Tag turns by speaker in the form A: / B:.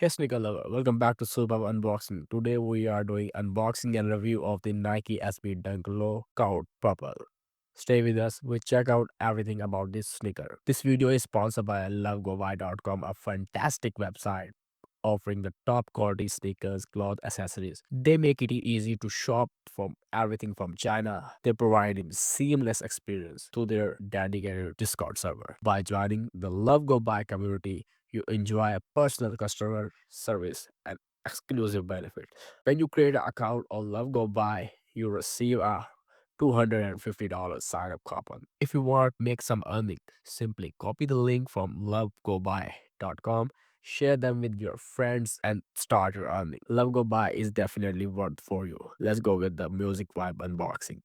A: Hey sneaker lover, welcome back to Super Unboxing. Today we are doing unboxing and review of the Nike SB Dunk Low Cout Purple. Stay with us, we check out everything about this sneaker. This video is sponsored by LoveGoBuy.com, a fantastic website offering the top quality sneakers, clothes, accessories. They make it easy to shop from everything from China. They provide a seamless experience to their dedicated Discord server. By joining the Love Go Buy community, you enjoy a personal customer service and exclusive benefit. When you create an account on Love Go Buy, you receive a $250 sign up coupon. If you want to make some earning, simply copy the link from lovegobuy.com, share them with your friends, and start your earning. Love Go Buy is definitely worth for you. Let's go with the music vibe unboxing.